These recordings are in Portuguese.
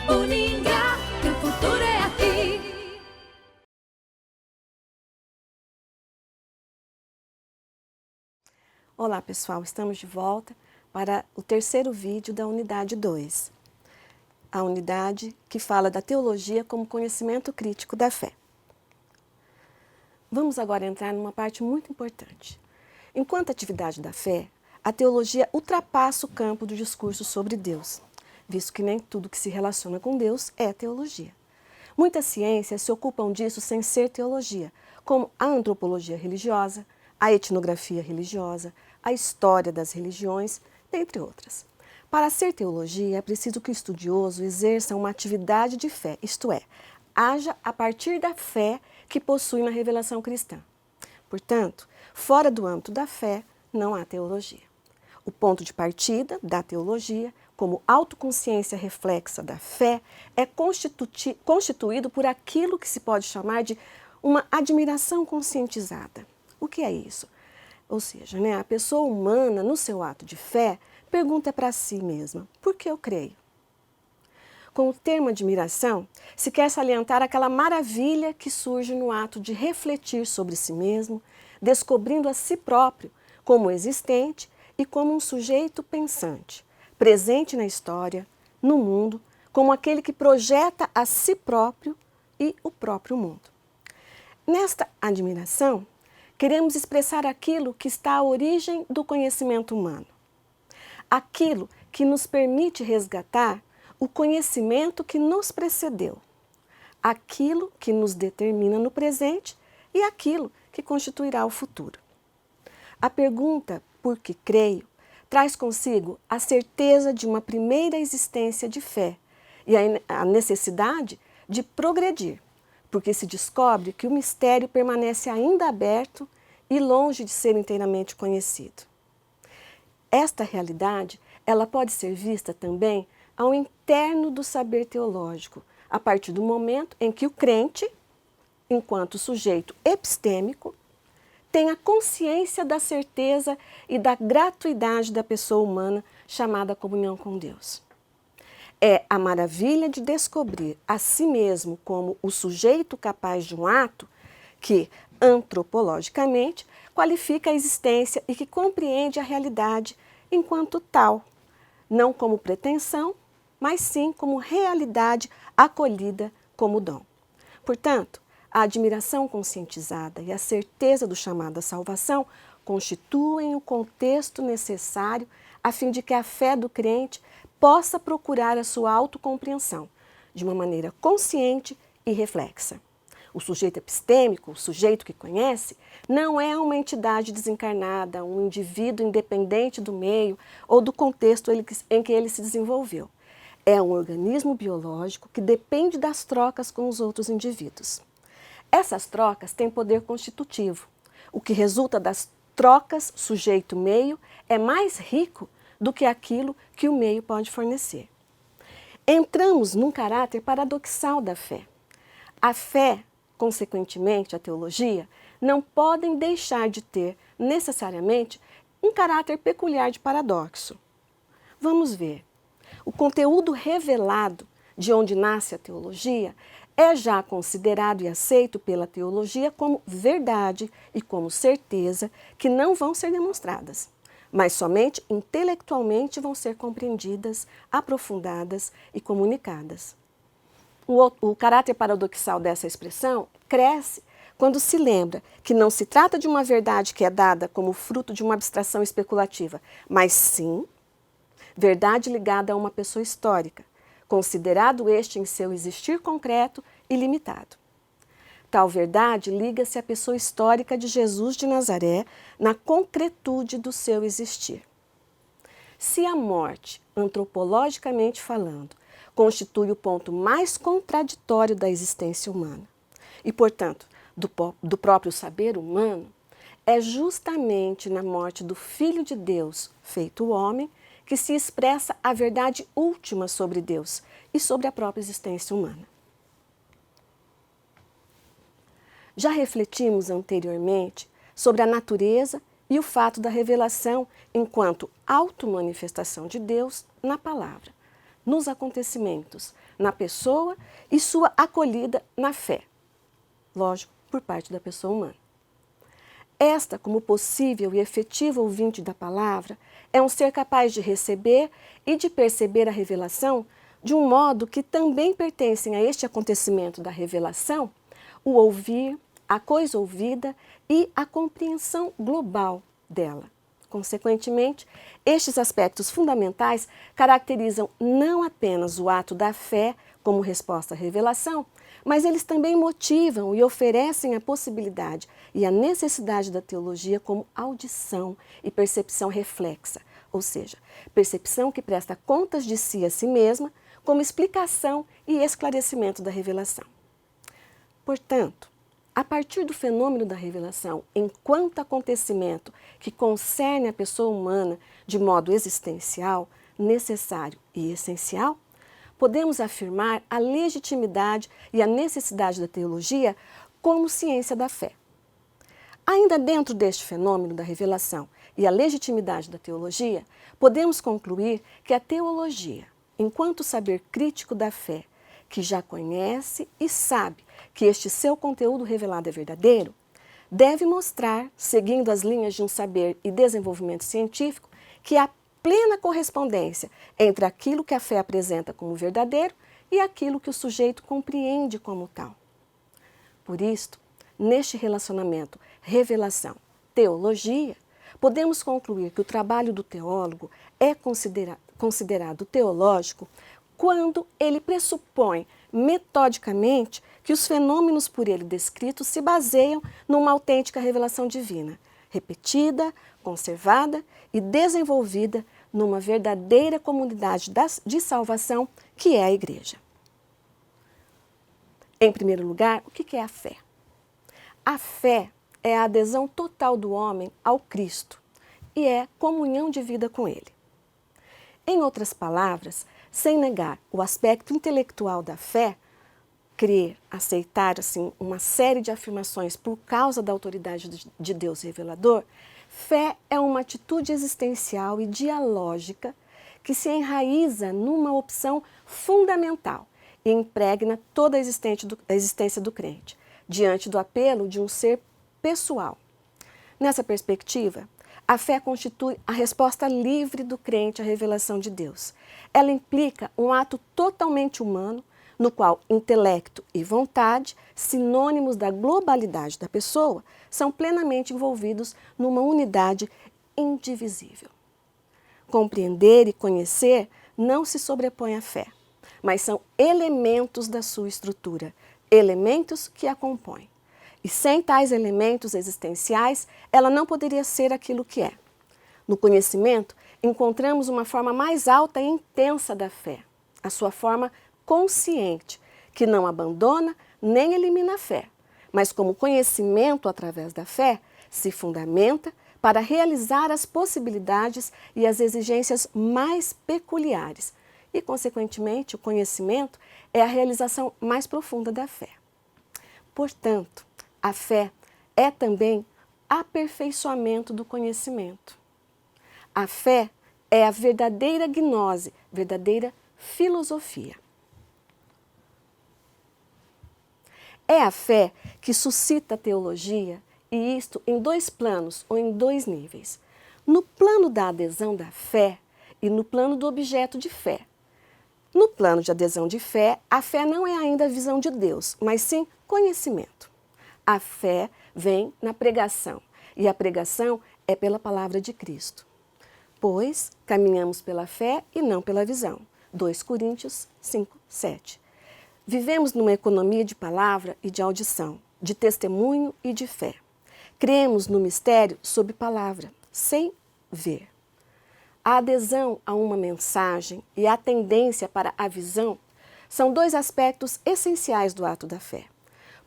Uningá, que o futuro é aqui. Olá pessoal, estamos de volta para o terceiro vídeo da unidade 2. A unidade que fala da teologia como conhecimento crítico da fé. Vamos agora entrar numa parte muito importante. Enquanto atividade da fé, a teologia ultrapassa o campo do discurso sobre Deus, visto que nem tudo que se relaciona com Deus é teologia. Muitas ciências se ocupam disso sem ser teologia, como a antropologia religiosa, a etnografia religiosa, a história das religiões, entre outras. Para ser teologia, é preciso que o estudioso exerça uma atividade de fé, isto é, haja a partir da fé que possui na revelação cristã. Portanto, fora do âmbito da fé, não há teologia. O ponto de partida da teologia, como autoconsciência reflexa da fé, é constituído por aquilo que se pode chamar de uma admiração conscientizada. O que é isso? Ou seja, a pessoa humana, no seu ato de fé, pergunta para si mesma: por que eu creio? Com o termo admiração, se quer salientar aquela maravilha que surge no ato de refletir sobre si mesmo, descobrindo a si próprio como existente e como um sujeito pensante, presente na história, no mundo, como aquele que projeta a si próprio e o próprio mundo. Nesta admiração, queremos expressar aquilo que está à origem do conhecimento humano, aquilo que nos permite resgatar o conhecimento que nos precedeu, aquilo que nos determina no presente e aquilo que constituirá o futuro. A pergunta "por que creio?" traz consigo a certeza de uma primeira existência de fé e a necessidade de progredir, porque se descobre que o mistério permanece ainda aberto e longe de ser inteiramente conhecido. Esta realidade, ela pode ser vista também ao interno do saber teológico, a partir do momento em que o crente, enquanto sujeito epistêmico, tem a consciência da certeza e da gratuidade da pessoa humana chamada comunhão com Deus. É a maravilha de descobrir a si mesmo como o sujeito capaz de um ato que, antropologicamente, qualifica a existência e que compreende a realidade enquanto tal, não como pretensão, mas sim como realidade acolhida como dom. Portanto, a admiração conscientizada e a certeza do chamado à salvação constituem o contexto necessário a fim de que a fé do crente possa procurar a sua autocompreensão de uma maneira consciente e reflexa. O sujeito epistêmico, o sujeito que conhece, não é uma entidade desencarnada, um indivíduo independente do meio ou do contexto em que ele se desenvolveu. É um organismo biológico que depende das trocas com os outros indivíduos. Essas trocas têm poder constitutivo. O que resulta das trocas sujeito-meio é mais rico do que aquilo que o meio pode fornecer. Entramos num caráter paradoxal da fé. A fé, consequentemente a teologia, não podem deixar de ter necessariamente um caráter peculiar de paradoxo. Vamos ver. O conteúdo revelado de onde nasce a teologia é já considerado e aceito pela teologia como verdade e como certeza que não vão ser demonstradas, mas somente intelectualmente vão ser compreendidas, aprofundadas e comunicadas. O caráter paradoxal dessa expressão cresce quando se lembra que não se trata de uma verdade que é dada como fruto de uma abstração especulativa, mas sim verdade ligada a uma pessoa histórica, considerado este em seu existir concreto e limitado. Tal verdade liga-se à pessoa histórica de Jesus de Nazaré na concretude do seu existir. Se a morte, antropologicamente falando, constitui o ponto mais contraditório da existência humana e, portanto, do próprio saber humano, é justamente na morte do Filho de Deus, feito homem, que se expressa a verdade última sobre Deus e sobre a própria existência humana. Já refletimos anteriormente sobre a natureza e o fato da revelação enquanto automanifestação de Deus na palavra, nos acontecimentos, na pessoa e sua acolhida na fé. Lógico, por parte da pessoa humana. Esta, como possível e efetivo ouvinte da palavra, é um ser capaz de receber e de perceber a revelação de um modo que também pertencem a este acontecimento da revelação, o ouvir, a coisa ouvida e a compreensão global dela. Consequentemente, estes aspectos fundamentais caracterizam não apenas o ato da fé como resposta à revelação, mas eles também motivam e oferecem a possibilidade e a necessidade da teologia como audição e percepção reflexa, ou seja, percepção que presta contas de si a si mesma como explicação e esclarecimento da revelação. Portanto, a partir do fenômeno da revelação, enquanto acontecimento que concerne a pessoa humana de modo existencial, necessário e essencial, podemos afirmar a legitimidade e a necessidade da teologia como ciência da fé. Ainda dentro deste fenômeno da revelação e a legitimidade da teologia, podemos concluir que a teologia, enquanto saber crítico da fé, que já conhece e sabe que este seu conteúdo revelado é verdadeiro, deve mostrar, seguindo as linhas de um saber e desenvolvimento científico, que há plena correspondência entre aquilo que a fé apresenta como verdadeiro e aquilo que o sujeito compreende como tal. Por isto, neste relacionamento revelação-teologia, podemos concluir que o trabalho do teólogo é considerado teológico quando ele pressupõe metodicamente que os fenômenos por ele descritos se baseiam numa autêntica revelação divina, repetida, conservada e desenvolvida numa verdadeira comunidade de salvação que é a Igreja. Em primeiro lugar, o que é a fé? A fé é a adesão total do homem ao Cristo e é comunhão de vida com Ele. Em outras palavras, sem negar o aspecto intelectual da fé, crer, aceitar assim uma série de afirmações por causa da autoridade de Deus revelador, fé é uma atitude existencial e dialógica que se enraiza numa opção fundamental e impregna toda a existência do crente, diante do apelo de um ser pessoal. Nessa perspectiva, a fé constitui a resposta livre do crente à revelação de Deus. Ela implica um ato totalmente humano, no qual intelecto e vontade, sinônimos da globalidade da pessoa, são plenamente envolvidos numa unidade indivisível. Compreender e conhecer não se sobrepõe à fé, mas são elementos da sua estrutura, elementos que a compõem. E sem tais elementos existenciais, ela não poderia ser aquilo que é. No conhecimento, encontramos uma forma mais alta e intensa da fé, a sua forma consciente, que não abandona nem elimina a fé, mas como conhecimento através da fé, se fundamenta para realizar as possibilidades e as exigências mais peculiares. E, consequentemente, o conhecimento é a realização mais profunda da fé. Portanto, a fé é também aperfeiçoamento do conhecimento. A fé é a verdadeira gnose, verdadeira filosofia. É a fé que suscita a teologia, e isto em dois planos ou em dois níveis. No plano da adesão da fé e no plano do objeto de fé. No plano de adesão de fé, a fé não é ainda a visão de Deus, mas sim conhecimento. A fé vem na pregação, e a pregação é pela palavra de Cristo. Pois caminhamos pela fé e não pela visão. 2 Coríntios 5, 7. Vivemos numa economia de palavra e de audição, de testemunho e de fé. Cremos no mistério sob palavra, sem ver. A adesão a uma mensagem e a tendência para a visão são dois aspectos essenciais do ato da fé.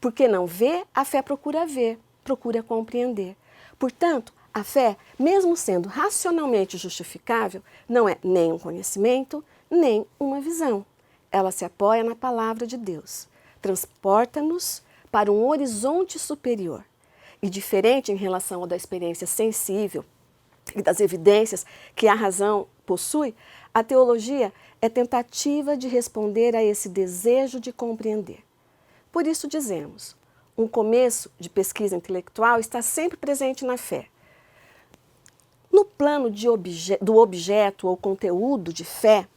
Porque não vê, a fé procura ver, procura compreender. Portanto, a fé, mesmo sendo racionalmente justificável, não é nem um conhecimento, nem uma visão. Ela se apoia na palavra de Deus, transporta-nos para um horizonte superior. E diferente em relação ao da experiência sensível e das evidências que a razão possui, a teologia é tentativa de responder a esse desejo de compreender. Por isso dizemos, um começo de pesquisa intelectual está sempre presente na fé. No plano do objeto ou conteúdo de fé,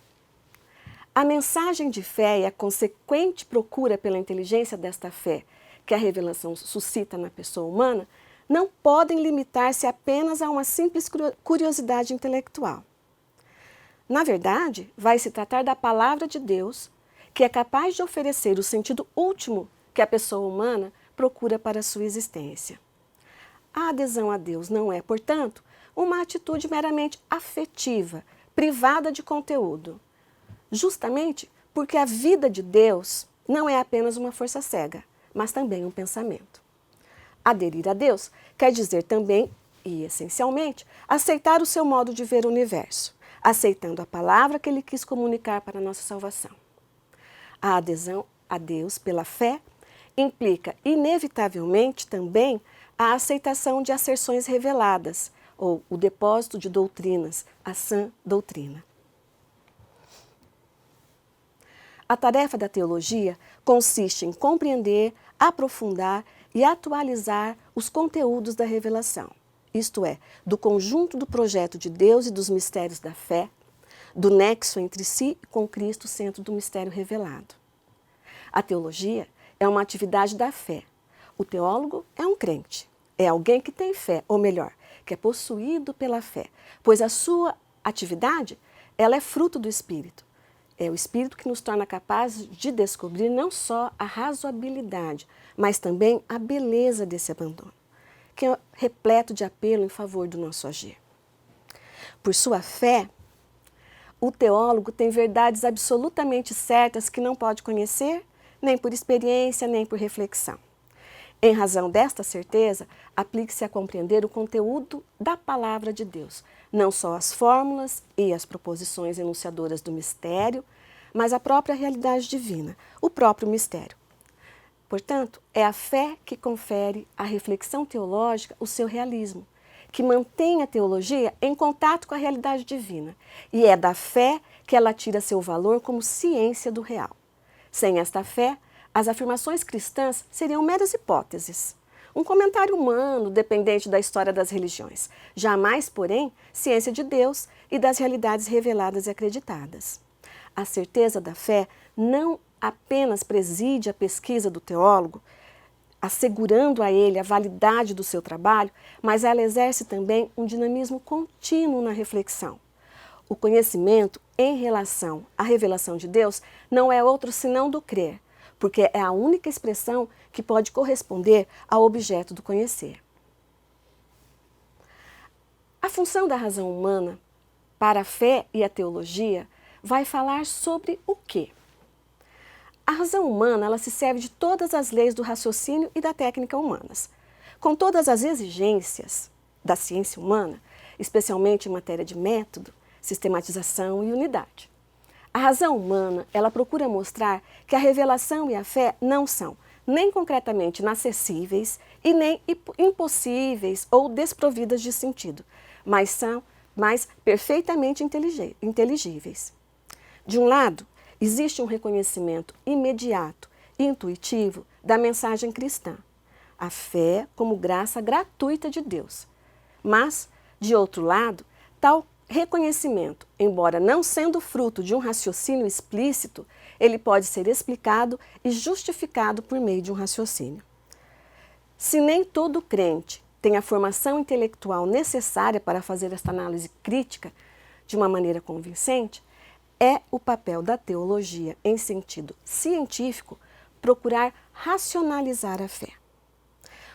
a mensagem de fé e a consequente procura pela inteligência desta fé que a revelação suscita na pessoa humana não podem limitar-se apenas a uma simples curiosidade intelectual. Na verdade, vai se tratar da palavra de Deus, que é capaz de oferecer o sentido último que a pessoa humana procura para a sua existência. A adesão a Deus não é, portanto, uma atitude meramente afetiva, privada de conteúdo, justamente porque a vida de Deus não é apenas uma força cega, mas também um pensamento. Aderir a Deus quer dizer também, e essencialmente, aceitar o seu modo de ver o universo, aceitando a palavra que Ele quis comunicar para a nossa salvação. A adesão a Deus pela fé implica, inevitavelmente, também a aceitação de asserções reveladas, ou o depósito de doutrinas, a sã doutrina. A tarefa da teologia consiste em compreender, aprofundar e atualizar os conteúdos da revelação, isto é, do conjunto do projeto de Deus e dos mistérios da fé, do nexo entre si e com Cristo, centro do mistério revelado. A teologia é uma atividade da fé. O teólogo é um crente, é alguém que tem fé, ou melhor, que é possuído pela fé, pois a sua atividade ela é fruto do Espírito. É o Espírito que nos torna capazes de descobrir não só a razoabilidade, mas também a beleza desse abandono, que é repleto de apelo em favor do nosso agir. Por sua fé, o teólogo tem verdades absolutamente certas que não pode conhecer, nem por experiência, nem por reflexão. Em razão desta certeza, aplique-se a compreender o conteúdo da palavra de Deus, não só as fórmulas e as proposições enunciadoras do mistério, mas a própria realidade divina, o próprio mistério. Portanto, é a fé que confere à reflexão teológica o seu realismo, que mantém a teologia em contato com a realidade divina, e é da fé que ela tira seu valor como ciência do real. Sem esta fé, as afirmações cristãs seriam meras hipóteses, um comentário humano dependente da história das religiões, jamais, porém, ciência de Deus e das realidades reveladas e acreditadas. A certeza da fé não apenas preside a pesquisa do teólogo, assegurando a ele a validade do seu trabalho, mas ela exerce também um dinamismo contínuo na reflexão. O conhecimento em relação à revelação de Deus não é outro senão do crer, porque é a única expressão que pode corresponder ao objeto do conhecer. A função da razão humana para a fé e a teologia vai falar sobre o quê? A razão humana ela se serve de todas as leis do raciocínio e da técnica humanas, com todas as exigências da ciência humana, especialmente em matéria de método, sistematização e unidade. A razão humana, ela procura mostrar que a revelação e a fé não são nem concretamente inacessíveis e nem impossíveis ou desprovidas de sentido, mas são perfeitamente inteligíveis. De um lado, existe um reconhecimento imediato e intuitivo da mensagem cristã, a fé como graça gratuita de Deus. Mas, de outro lado, tal reconhecimento, embora não sendo fruto de um raciocínio explícito, ele pode ser explicado e justificado por meio de um raciocínio. Se nem todo crente tem a formação intelectual necessária para fazer esta análise crítica de uma maneira convincente, é o papel da teologia, em sentido científico, procurar racionalizar a fé.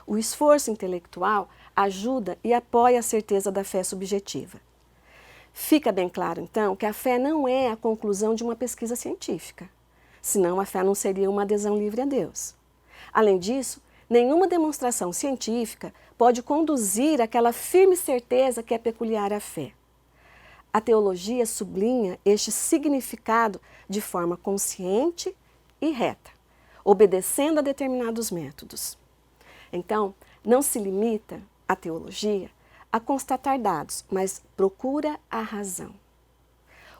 O esforço intelectual ajuda e apoia a certeza da fé subjetiva. Fica bem claro, então, que a fé não é a conclusão de uma pesquisa científica, senão a fé não seria uma adesão livre a Deus. Além disso, nenhuma demonstração científica pode conduzir àquela firme certeza que é peculiar à fé. A teologia sublinha este significado de forma consciente e reta, obedecendo a determinados métodos. Então, não se limita a teologia a constatar dados, mas procura a razão.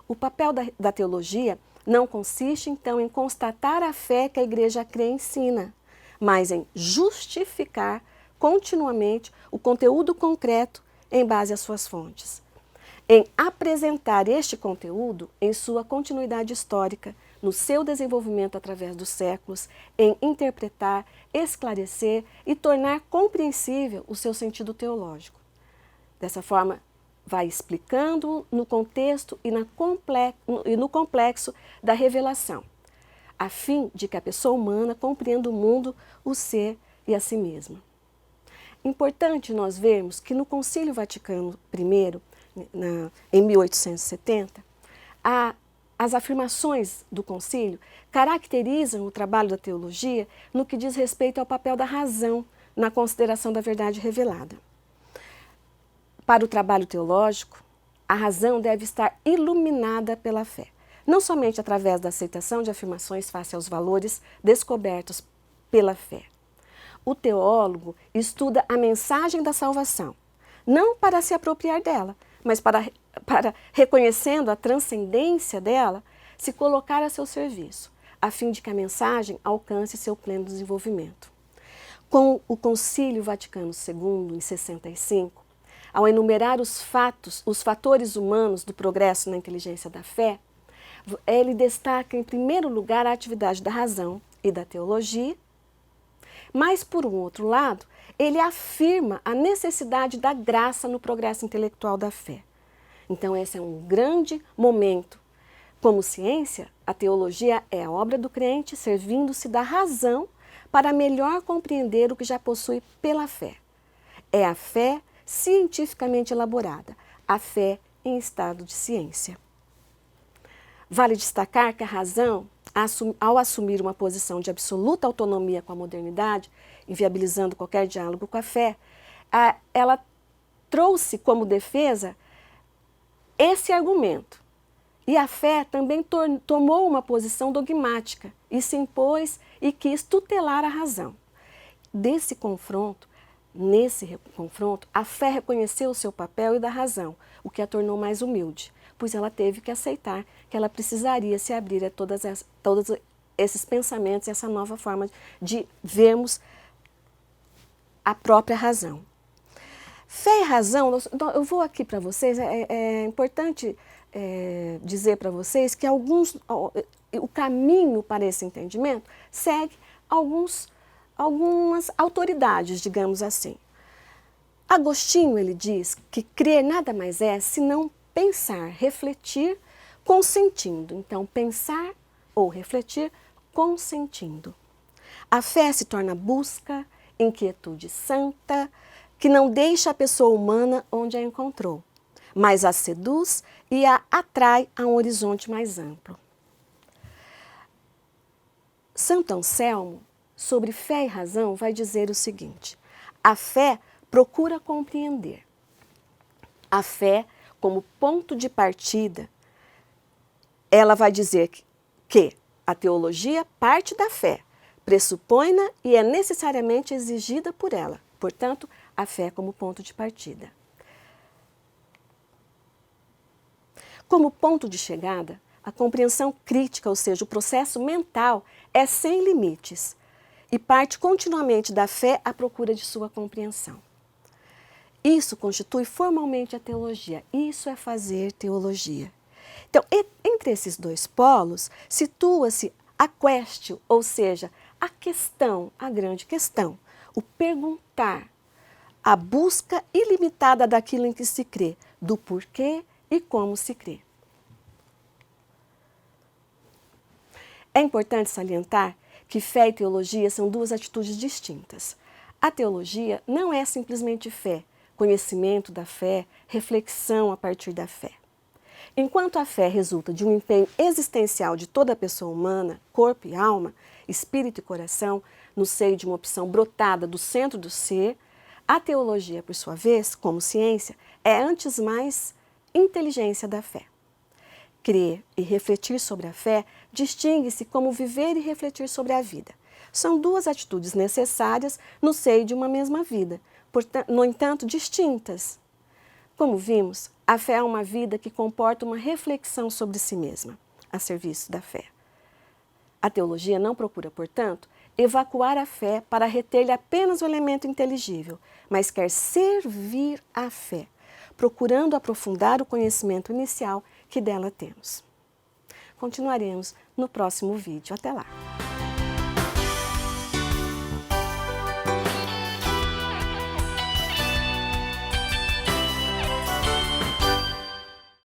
O papel da teologia não consiste, então, em constatar a fé que a igreja crê e ensina, mas em justificar continuamente o conteúdo concreto em base às suas fontes, em apresentar este conteúdo em sua continuidade histórica, no seu desenvolvimento através dos séculos, em interpretar, esclarecer e tornar compreensível o seu sentido teológico. Dessa forma, vai explicando no contexto e no complexo da revelação, a fim de que a pessoa humana compreenda o mundo, o ser e a si mesma. Importante nós vermos que no Concílio Vaticano I, em 1870, as afirmações do concílio caracterizam o trabalho da teologia no que diz respeito ao papel da razão na consideração da verdade revelada. Para o trabalho teológico, a razão deve estar iluminada pela fé, não somente através da aceitação de afirmações face aos valores descobertos pela fé. O teólogo estuda a mensagem da salvação, não para se apropriar dela, mas para reconhecendo a transcendência dela, se colocar a seu serviço, a fim de que a mensagem alcance seu pleno desenvolvimento. Com o Concílio Vaticano II, em 65, ao enumerar os fatores humanos do progresso na inteligência da fé, ele destaca, em primeiro lugar, a atividade da razão e da teologia, mas, por um outro lado, ele afirma a necessidade da graça no progresso intelectual da fé. Então, esse é um grande momento. Como ciência, a teologia é a obra do crente servindo-se da razão para melhor compreender o que já possui pela fé. É a fé cientificamente elaborada, a fé em estado de ciência. Vale destacar que a razão, ao assumir uma posição de absoluta autonomia com a modernidade, inviabilizando qualquer diálogo com a fé, ela trouxe como defesa esse argumento. E a fé também tomou uma posição dogmática e se impôs e quis tutelar a razão. Nesse confronto, a fé reconheceu o seu papel e da razão, o que a tornou mais humilde, pois ela teve que aceitar que ela precisaria se abrir a todos esses pensamentos e essa nova forma de vermos a própria razão. Fé e razão, eu vou aqui para vocês, é importante dizer para vocês que o caminho para esse entendimento segue algumas autoridades, digamos assim. Agostinho, ele diz que crer nada mais é senão pensar, refletir, consentindo. Então, pensar ou refletir, consentindo. A fé se torna busca, inquietude santa, que não deixa a pessoa humana onde a encontrou, mas a seduz e a atrai a um horizonte mais amplo. Santo Anselmo, sobre fé e razão, vai dizer o seguinte: a fé procura compreender. A fé, como ponto de partida, ela vai dizer que a teologia parte da fé, pressupõe-na e é necessariamente exigida por ela. Portanto, a fé como ponto de partida. Como ponto de chegada, a compreensão crítica, ou seja, o processo mental, é sem limites e parte continuamente da fé à procura de sua compreensão. Isso constitui formalmente a teologia. Isso é fazer teologia. Então, entre esses dois polos, situa-se a questio, ou seja, a questão, a grande questão, o perguntar, a busca ilimitada daquilo em que se crê, do porquê e como se crê. É importante salientar que fé e teologia são duas atitudes distintas. A teologia não é simplesmente fé, conhecimento da fé, reflexão a partir da fé. Enquanto a fé resulta de um empenho existencial de toda a pessoa humana, corpo e alma, espírito e coração, no seio de uma opção brotada do centro do ser, a teologia, por sua vez, como ciência, é antes mais inteligência da fé. Crer e refletir sobre a fé distingue-se como viver e refletir sobre a vida. São duas atitudes necessárias no seio de uma mesma vida, no entanto distintas. Como vimos, A fé é uma vida que comporta uma reflexão sobre si mesma, a serviço da fé. A teologia não procura, portanto, evacuar a fé para reter-lhe apenas o elemento inteligível, mas quer servir a fé, procurando aprofundar o conhecimento inicial que dela temos. Continuaremos no próximo vídeo. Até lá!